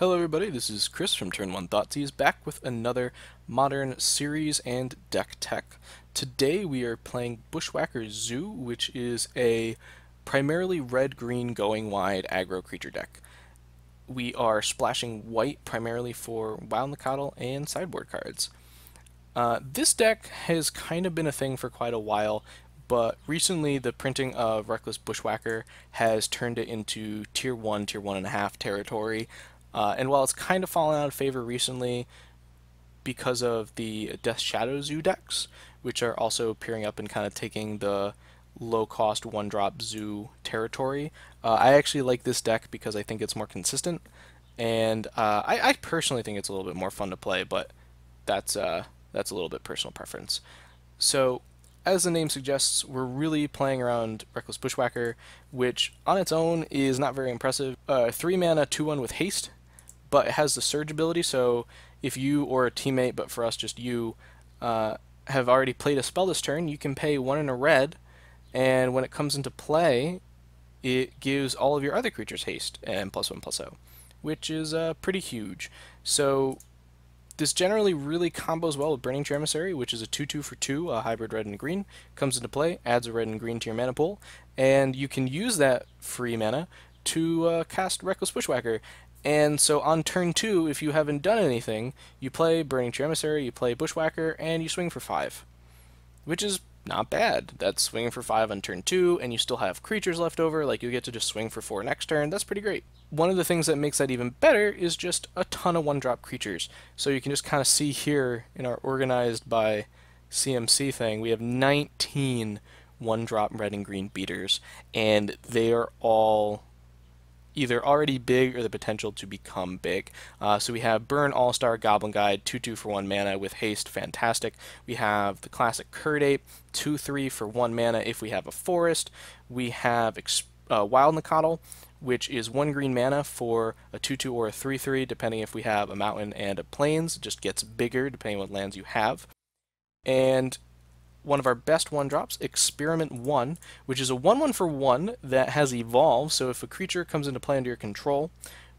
Hello everybody, this is Chris from Turn 1 Thoughtseize back with another modern series and deck tech. Today we are playing Bushwhacker Zoo, which is a primarily red-green going wide aggro creature deck. We are splashing white primarily for Wild Nacatl and sideboard cards. This deck has kind of been a thing for quite a while, but recently the printing of Reckless Bushwhacker has turned it into Tier 1, Tier 1.5 territory. And while it's kind of fallen out of favor recently because of the Death Shadow Zoo decks, which are also appearing up and kind of taking the low-cost one-drop Zoo territory, I actually like this deck because I think it's more consistent, and I personally think it's a little bit more fun to play, but that's a little bit personal preference. So, as the name suggests, we're really playing around Reckless Bushwhacker, which on its own is not very impressive. 3 mana, 2/1 with haste, but it has the surge ability, so if you or a teammate, but for us just you, have already played a spell this turn, you can pay 1 in a red, and when it comes into play, it gives all of your other creatures haste and +1/+0, which is pretty huge. So this generally really combos well with Burning Emissary, which is a 2/2 for 2, a hybrid red and green. Comes into play, adds a red and green to your mana pool, and you can use that free mana to cast Reckless Bushwhacker. And so on turn 2, if you haven't done anything, you play Burning Emissary, you play Bushwhacker, and you swing for 5. Which is not bad. That's swinging for 5 on turn 2, and you still have creatures left over, like you get to just swing for 4 next turn. That's pretty great. One of the things that makes that even better is just a ton of one-drop creatures. So you can just kind of see here in our organized by CMC thing, we have 19 one-drop red and green beaters, and they are all either already big or the potential to become big. So we have Burn All-Star Goblin Guide, 2/2 for 1 mana with haste, fantastic. We have the classic Curdape, 2/3 for 1 mana if we have a forest. We have Wild Nacatl, which is 1 green mana for a 2/2 or a 3/3, depending if we have a mountain and a plains. It just gets bigger depending on what lands you have. And one of our best one-drops, Experiment 1, which is a 1/1 for 1 that has Evolve, so if a creature comes into play under your control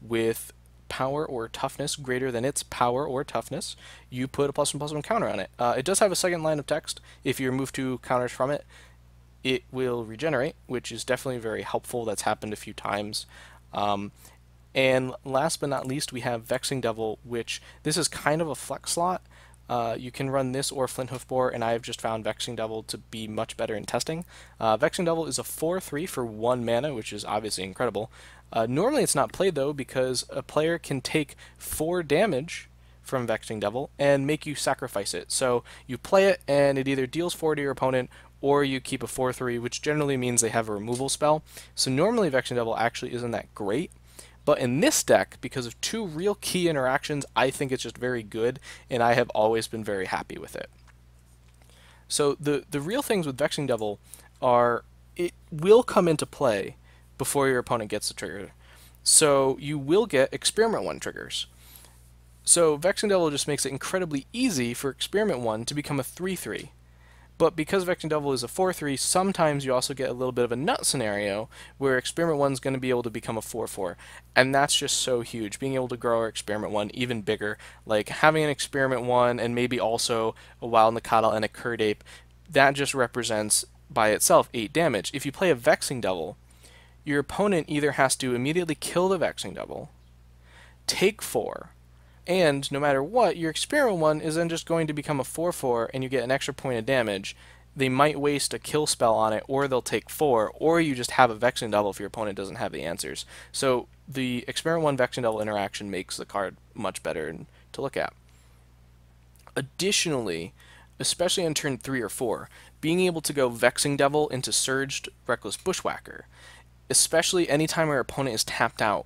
with power or toughness greater than its power or toughness, you put a +1/+1 counter on it. It does have a second line of text. If you remove 2 counters from it, it will regenerate, which is definitely very helpful. That's happened a few times. And last but not least, we have Vexing Devil, which this is kind of a flex slot. You can run this or Flinthoof Boar, and I've just found Vexing Devil to be much better in testing. Vexing Devil is a 4/3 for 1 mana, which is obviously incredible. Normally it's not played, though, because a player can take 4 damage from Vexing Devil and make you sacrifice it. So you play it, and it either deals 4 to your opponent, or you keep a 4/3, which generally means they have a removal spell. So normally Vexing Devil actually isn't that great. But in this deck, because of 2 real key interactions, I think it's just very good, and I have always been very happy with it. So the real things with Vexing Devil are it will come into play before your opponent gets the trigger. So you will get Experiment 1 triggers. So Vexing Devil just makes it incredibly easy for Experiment 1 to become a 3/3. But because Vexing Devil is a 4/3, sometimes you also get a little bit of a nut scenario where Experiment 1 is going to be able to become a 4/4. And that's just so huge. Being able to grow our Experiment 1 even bigger, like having an Experiment 1 and maybe also a Wild Nacatl and a Curdape, that just represents by itself 8 damage. If you play a Vexing Devil, your opponent either has to immediately kill the Vexing Devil, take 4, and no matter what, your Experiment 1 is then just going to become a 4/4 and you get an extra point of damage. They might waste a kill spell on it, or they'll take 4, or you just have a Vexing Devil if your opponent doesn't have the answers. So the Experiment 1 Vexing Devil interaction makes the card much better to look at. Additionally, especially on turn 3 or 4, being able to go Vexing Devil into Surged Reckless Bushwhacker, especially anytime our opponent is tapped out,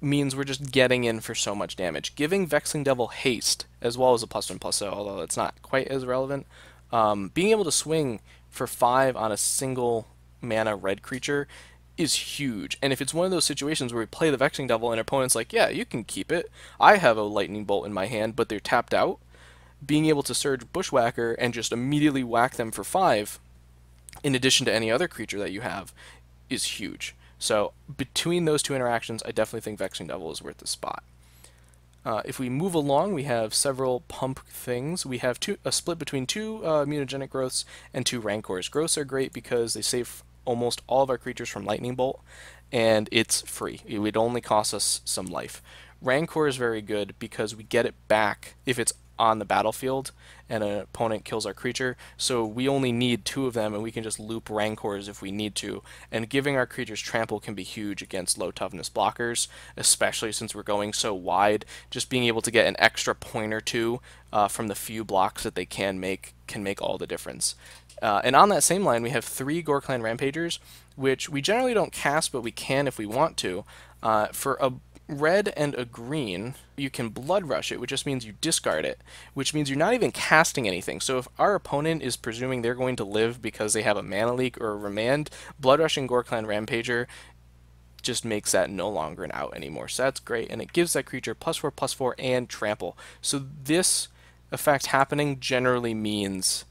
means we're just getting in for so much damage. Giving Vexing Devil haste, as well as a +1/+0, although it's not quite as relevant, being able to swing for 5 on a single mana red creature is huge. And if it's one of those situations where we play the Vexing Devil and our opponent's like, yeah, you can keep it, I have a Lightning Bolt in my hand, but they're tapped out, being able to Surge Bushwhacker and just immediately whack them for 5, in addition to any other creature that you have, is huge. So between those 2 interactions, I definitely think Vexing Devil is worth the spot. If we move along, we have several pump things. We have a split between two mutagenic growths and two rancors. Growths are great because they save almost all of our creatures from lightning bolt, and it's free. It would only cost us some life. Rancor is very good because we get it back if it's on the battlefield and an opponent kills our creature. So we only need two of them, and we can just loop Rancors if we need to. And giving our creatures trample can be huge against low toughness blockers, especially since we're going so wide. Just being able to get an extra point or two from the few blocks that they can make all the difference. And on that same line, we have three Gorklan Rampagers, which we generally don't cast, but we can if we want to. For a red and a green, you can Blood Rush it, which just means you discard it, which means you're not even casting anything. So if our opponent is presuming they're going to live because they have a mana leak or a remand, Blood Rushing Gorklan Rampager just makes that no longer an out anymore. So that's great, and it gives that creature +4/+4 and trample. So this effect happening generally means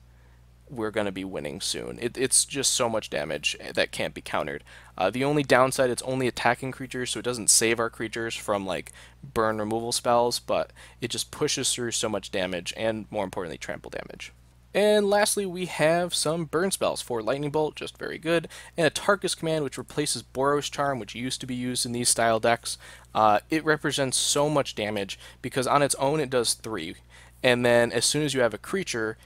we're going to be winning soon. It's just so much damage that can't be countered. The only downside, it's only attacking creatures, so it doesn't save our creatures from like burn removal spells, but it just pushes through so much damage and, more importantly, trample damage. And lastly, we have some burn spells for Lightning Bolt, just very good, and a Tarkus command, which replaces Boros Charm, which used to be used in these style decks. It represents so much damage because on its own it does 3. And then as soon as you have a creature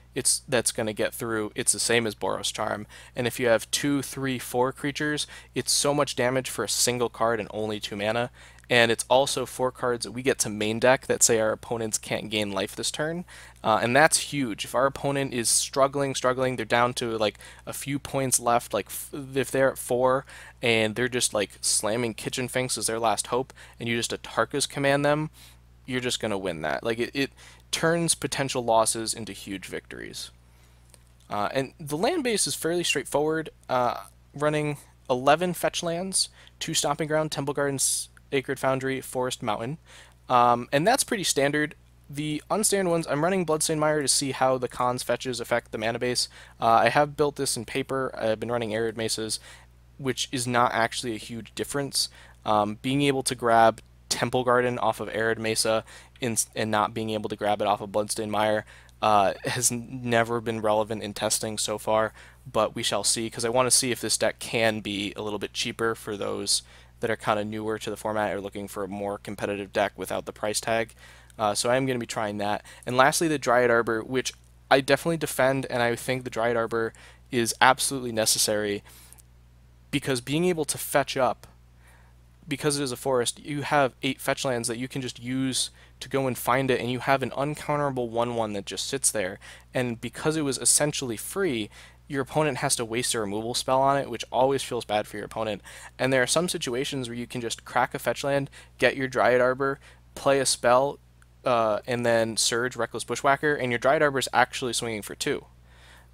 that's going to get through, it's the same as Boros Charm. And if you have 2, 3, 4 creatures, it's so much damage for a single card and only 2 mana. And it's also 4 cards that we get to main deck that say our opponents can't gain life this turn. And that's huge. If our opponent is struggling, they're down to like a few points left, like if they're at 4 and they're just like slamming Kitchen Finks as their last hope, and you just a Tarkus command them, you're just going to win that. Like it turns potential losses into huge victories. And the land base is fairly straightforward, running 11 fetch lands, 2 Stomping Ground, Temple Gardens, Acred Foundry, Forest, Mountain. And that's pretty standard. The unstandard ones, I'm running Bloodstained Mire to see how the Khans fetches affect the mana base. I have built this in paper. I've been running Arid Mesas, which is not actually a huge difference. Being able to grab Temple Garden off of Arid Mesa and not being able to grab it off of Bloodstained Mire has never been relevant in testing so far, but we shall see, because I want to see if this deck can be a little bit cheaper for those that are kind of newer to the format or looking for a more competitive deck without the price tag. So I am going to be trying that. And lastly, the Dryad Arbor, which I definitely defend, and I think the Dryad Arbor is absolutely necessary, because being able to fetch up, because it is a forest, you have 8 fetch lands that you can just use to go and find it, and you have an uncounterable 1/1 that just sits there. And because it was essentially free, your opponent has to waste a removal spell on it, which always feels bad for your opponent. And there are some situations where you can just crack a fetch land, get your Dryad Arbor, play a spell, and then Surge, Reckless Bushwhacker, and your Dryad Arbor is actually swinging for 2.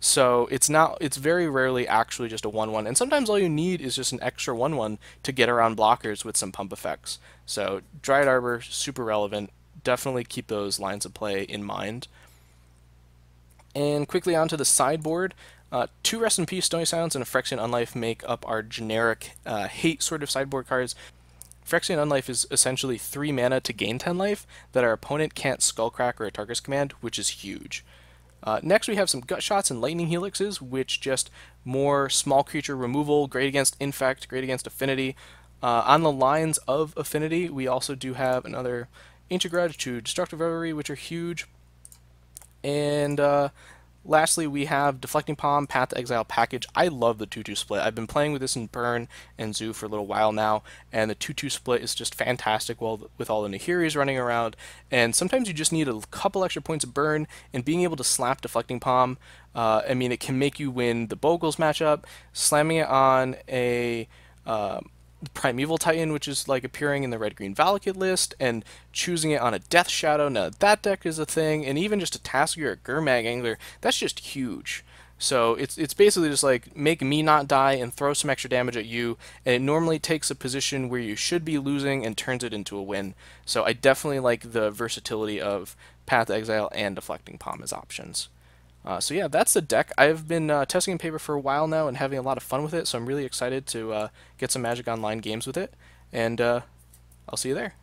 So it's very rarely actually just a 1/1, and sometimes all you need is just an extra 1/1 to get around blockers with some pump effects. So Dryad Arbor, super relevant. Definitely keep those lines of play in mind. And quickly onto the sideboard. 2 Rest in Peace, Stony Silence, and a Phyrexian Unlife make up our generic hate sort of sideboard cards. Phyrexian Unlife is essentially 3 mana to gain 10 life that our opponent can't Skullcrack or a Tarkus command, which is huge. Next we have some Gut Shots and Lightning Helixes, which just more small creature removal, great against Infect, great against Affinity. On the lines of Affinity, we also do have another Ancient Grudge to Destructive Reverie, which are huge. And lastly, we have Deflecting Palm, Path to Exile package. I love the 2/2 split. I've been playing with this in Burn and Zoo for a little while now, and the 2/2 split is just fantastic with all the Nahiris running around. And sometimes you just need a couple extra points of burn, and being able to slap Deflecting Palm, I mean, it can make you win the Bogles matchup, slamming it on a Primeval Titan, which is like appearing in the red-green Valakut list, and choosing it on a Death Shadow. Now that deck is a thing, and even just a Tasker or a Gurmag Angler, that's just huge. So it's basically just like make me not die and throw some extra damage at you, and it normally takes a position where you should be losing and turns it into a win. So I definitely like the versatility of Path to Exile and Deflecting Palm as options. So yeah, that's the deck. I've been testing in paper for a while now and having a lot of fun with it, so I'm really excited to get some Magic Online games with it, and I'll see you there.